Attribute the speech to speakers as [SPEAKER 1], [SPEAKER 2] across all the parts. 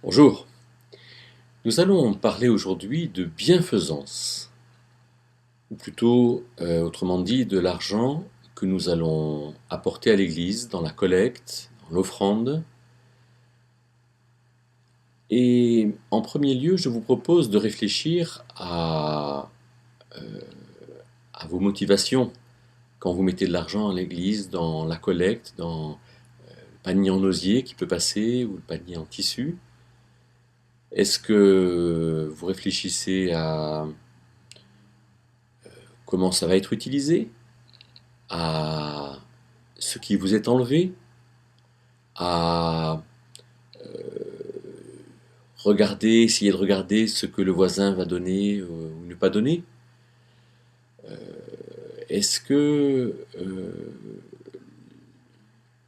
[SPEAKER 1] Bonjour, nous allons parler aujourd'hui de bienfaisance, ou plutôt, autrement dit, de l'argent que nous allons apporter à l'Église dans la collecte, dans l'offrande. Et en premier lieu, je vous propose de réfléchir à vos motivations quand vous mettez de l'argent à l'Église, dans la collecte, dans le panier en osier qui peut passer, ou le panier en tissu. Est-ce que vous réfléchissez à comment ça va être utilisé, à ce qui vous est enlevé, à regarder, essayer de regarder ce que le voisin va donner ou ne pas donner? Est-ce que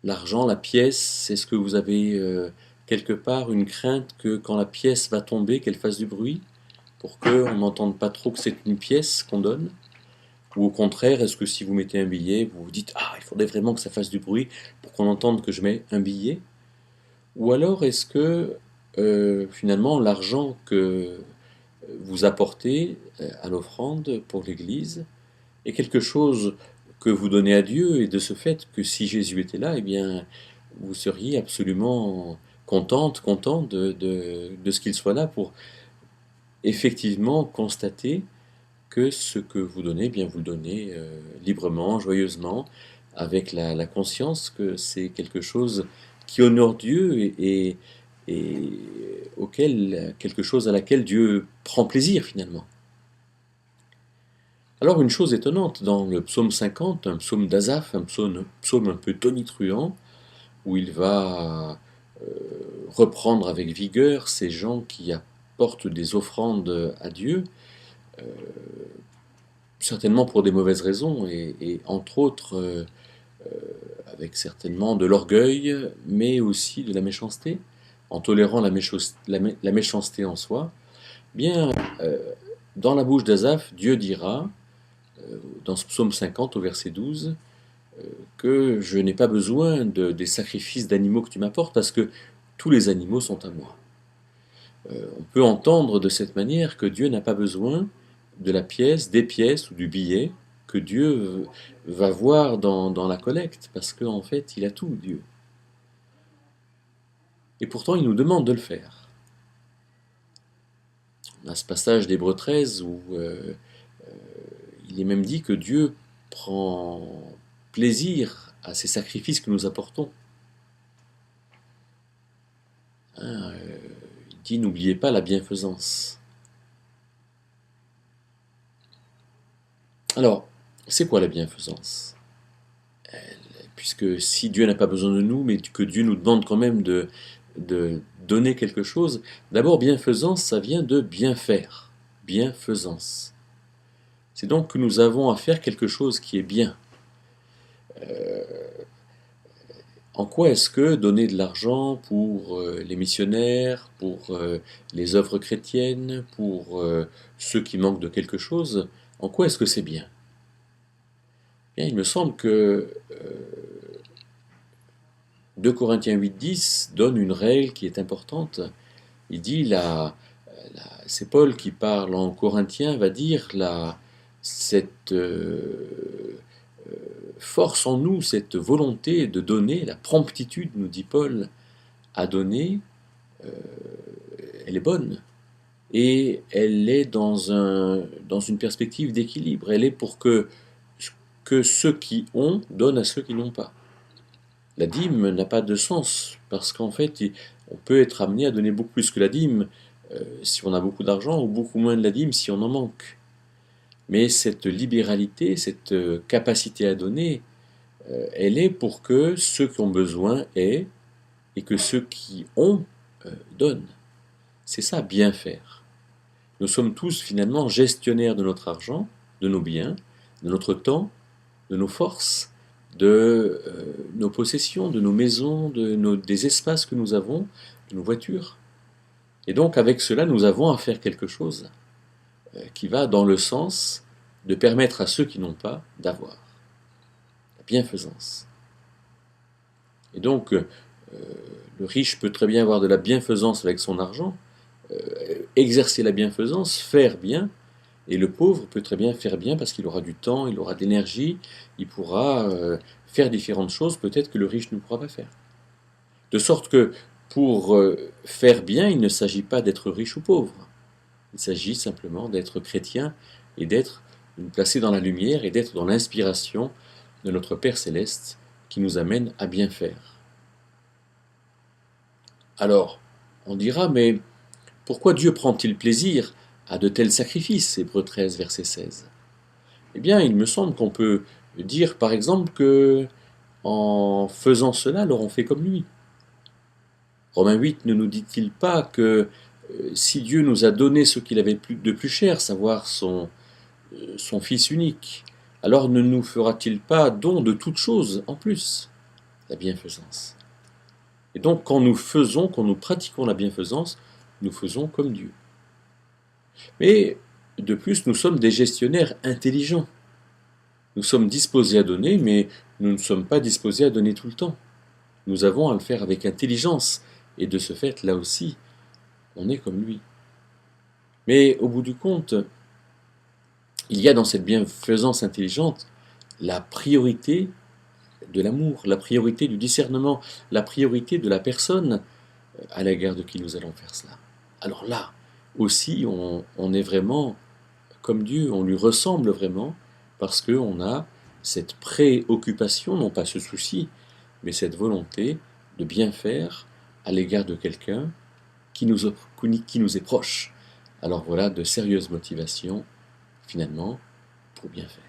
[SPEAKER 1] l'argent, la pièce, est-ce que vous avez quelque part une crainte que quand la pièce va tomber, qu'elle fasse du bruit pour qu'on n'entende pas trop que c'est une pièce qu'on donne? Ou au contraire, est-ce que si vous mettez un billet, vous vous dites «Ah, il faudrait vraiment que ça fasse du bruit pour qu'on entende que je mets un billet»? Ou alors est-ce que finalement l'argent que vous apportez à l'offrande pour l'Église est quelque chose que vous donnez à Dieu, et de ce fait que si Jésus était là, eh bien vous seriez absolument contente, content de ce qu'il soit là pour effectivement constater que ce que vous donnez, eh bien vous le donnez librement, joyeusement, avec la conscience que c'est quelque chose qui honore Dieu et quelque chose à laquelle Dieu prend plaisir finalement. Alors une chose étonnante, dans le psaume 50, un psaume d'Asaph, un psaume un peu tonitruant, où il va reprendre avec vigueur ces gens qui apportent des offrandes à Dieu, certainement pour des mauvaises raisons, et entre autres avec certainement de l'orgueil, mais aussi de la méchanceté, en tolérant la méchanceté en soi. Bien, dans la bouche d'Asaph, Dieu dira, dans ce psaume 50 au verset 12, que je n'ai pas besoin des sacrifices d'animaux que tu m'apportes, parce que tous les animaux sont à moi. On peut entendre de cette manière que Dieu n'a pas besoin de la pièce, des pièces ou du billet que Dieu va voir dans la collecte, parce qu'en fait, il a tout, Dieu. Et pourtant, il nous demande de le faire. On a ce passage d'Hébreux 13 où il est même dit que Dieu prend plaisir à ces sacrifices que nous apportons. Hein, il dit, n'oubliez pas la bienfaisance. Alors, c'est quoi la bienfaisance? Puisque si Dieu n'a pas besoin de nous, mais que Dieu nous demande quand même de donner quelque chose, d'abord, bienfaisance, ça vient de bien faire. Bienfaisance. C'est donc que nous avons à faire quelque chose qui est bien. En quoi est-ce que donner de l'argent pour les missionnaires, pour les œuvres chrétiennes, pour ceux qui manquent de quelque chose, en quoi est-ce que c'est bien? Bien, il me semble que 2 Corinthiens 8,10 donne une règle qui est importante. Il dit, c'est Paul qui parle en Corinthien, va dire cette force en nous, cette volonté de donner, la promptitude, nous dit Paul, à donner, elle est bonne. Et elle est dans une perspective d'équilibre. Elle est pour que ceux qui ont donnent à ceux qui n'ont pas. La dîme n'a pas de sens, parce qu'en fait, on peut être amené à donner beaucoup plus que la dîme si on a beaucoup d'argent, ou beaucoup moins de la dîme si on en manque. Mais cette libéralité, cette capacité à donner, elle est pour que ceux qui ont besoin aient, et que ceux qui ont donnent. C'est ça, bien faire. Nous sommes tous finalement gestionnaires de notre argent, de nos biens, de notre temps, de nos forces, de nos possessions, de nos maisons, des espaces que nous avons, de nos voitures. Et donc avec cela, nous avons à faire quelque chose qui va dans le sens de permettre à ceux qui n'ont pas d'avoir. La bienfaisance. Et donc, Le riche peut très bien avoir de la bienfaisance avec son argent, exercer la bienfaisance, faire bien, et le pauvre peut très bien faire bien parce qu'il aura du temps, il aura de l'énergie, il pourra faire différentes choses peut-être que le riche ne pourra pas faire. De sorte que pour faire bien, il ne s'agit pas d'être riche ou pauvre. Il s'agit simplement d'être chrétien et d'être placé dans la lumière et d'être dans l'inspiration de notre Père céleste qui nous amène à bien faire. Alors, on dira, mais pourquoi Dieu prend-il plaisir à de tels sacrifices? Hébreux 13, verset 16. Eh bien, il me semble qu'on peut dire, par exemple, que en faisant cela, alors on fait comme lui. Romains 8 ne nous dit-il pas que si Dieu nous a donné ce qu'il avait de plus cher, savoir son Fils unique, alors ne nous fera-t-il pas don de toutes choses en plus, la bienfaisance? Et donc quand nous pratiquons la bienfaisance, nous faisons comme Dieu. Mais de plus, nous sommes des gestionnaires intelligents. Nous sommes disposés à donner, mais nous ne sommes pas disposés à donner tout le temps. Nous avons à le faire avec intelligence, et de ce fait, là aussi, on est comme lui. Mais au bout du compte, il y a dans cette bienfaisance intelligente la priorité de l'amour, la priorité du discernement, la priorité de la personne à l'égard de qui nous allons faire cela. Alors là aussi, on est vraiment comme Dieu, on lui ressemble vraiment, parce qu'on a cette préoccupation, non pas ce souci, mais cette volonté de bien faire à l'égard de quelqu'un qui nous est proche. Alors voilà de sérieuses motivations, finalement, pour bien faire.